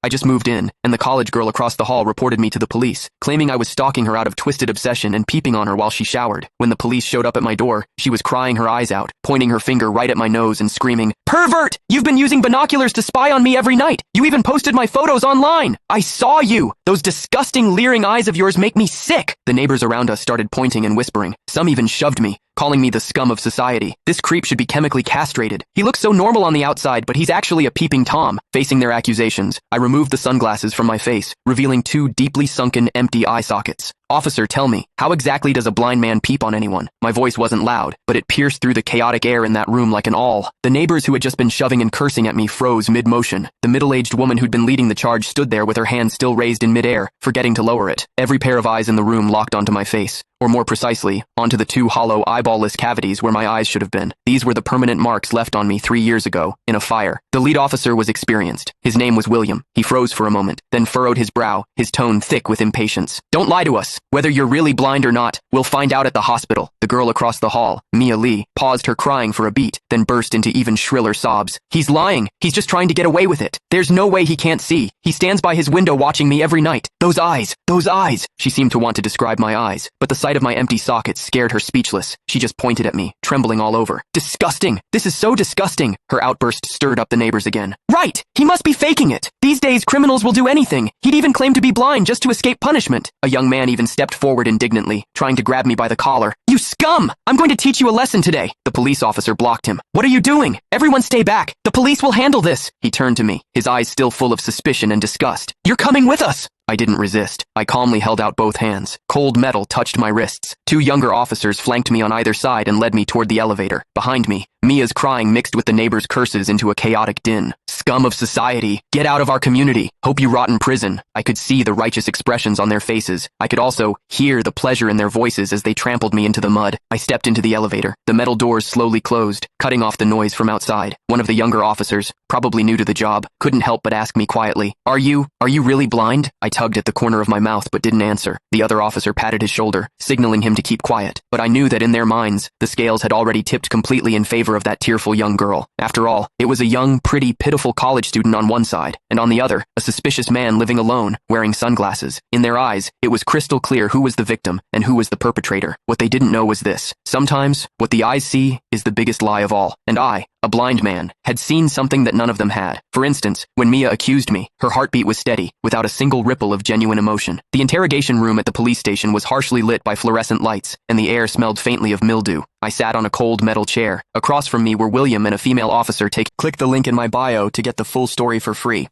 I just moved in, and the college girl across the hall reported me to the police, claiming I was stalking her out of twisted obsession and peeping on her while she showered. When the police showed up at my door, she was crying her eyes out, pointing her finger right at my nose and screaming, "Pervert! You've been using binoculars to spy on me every night! You even posted my photos online! I saw you! Those disgusting, leering eyes of yours make me sick!" The neighbors around us started pointing and whispering. Some even shoved me, calling me the scum of society. This creep should be chemically castrated. He looks so normal on the outside, but he's actually a peeping Tom. Facing their accusations, I removed the sunglasses from my face, revealing two deeply sunken, empty eye sockets. "Officer, tell me, how exactly does a blind man peep on anyone?" My voice wasn't loud, but it pierced through the chaotic air in that room like an awl. The neighbors who had just been shoving and cursing at me froze mid-motion. The middle-aged woman who'd been leading the charge stood there with her hand still raised in mid-air, forgetting to lower it. Every pair of eyes in the room locked onto my face, or more precisely, onto the two hollow, eyeball-less cavities where my eyes should have been. These were the permanent marks left on me 3 years ago, in a fire. The lead officer was experienced. His name was William. He froze for a moment, then furrowed his brow, his tone thick with impatience. "Don't lie to us. Whether you're really blind or not, we'll find out at the hospital." The girl across the hall, Mia Lee, paused her crying for a beat, then burst into even shriller sobs. "He's lying. He's just trying to get away with it. There's no way he can't see. He stands by his window watching me every night. Those eyes, those eyes." She seemed to want to describe my eyes, but the sight of my empty sockets scared her speechless. She just pointed at me, trembling all over. "Disgusting! This is so disgusting!" Her outburst stirred up the neighbors again. "Right! He must be faking it! These days, criminals will do anything. He'd even claim to be blind just to escape punishment." A young man even stepped forward indignantly, trying to grab me by the collar. "You scum! I'm going to teach you a lesson today." The police officer blocked him. "What are you doing? Everyone stay back! The police will handle this!" He turned to me, his eyes still full of suspicion and disgust. "You're coming with us!" I didn't resist. I calmly held out both hands. Cold metal touched my wrists. Two younger officers flanked me on either side and led me toward the elevator. Behind me, Mia's crying mixed with the neighbors' curses into a chaotic din. "Scum of society! Get out of our community! Hope you rot in prison!" I could see the righteous expressions on their faces. I could also hear the pleasure in their voices as they trampled me into the mud. I stepped into the elevator. The metal doors slowly closed, cutting off the noise from outside. One of the younger officers, probably new to the job, couldn't help but ask me quietly, Are you really blind?" I tugged at the corner of my mouth but didn't answer. The other officer patted his shoulder, signaling him to keep quiet. But I knew that in their minds, the scales had already tipped completely in favor of that tearful young girl. After all, it was a young, pretty, pitiful college student on one side, and on the other, a suspicious man living alone, wearing sunglasses. In their eyes, it was crystal clear who was the victim and who was the perpetrator. What they didn't know was this. Sometimes, what the eyes see is the biggest lie of all. And I, a blind man, had seen something that none of them had. For instance, when Mia accused me, her heartbeat was steady, without a single ripple of genuine emotion. The interrogation room at the police station was harshly lit by fluorescent lights, and the air smelled faintly of mildew. I sat on a cold metal chair. Across from me were William and a female officer. Click the link in my bio to get the full story for free.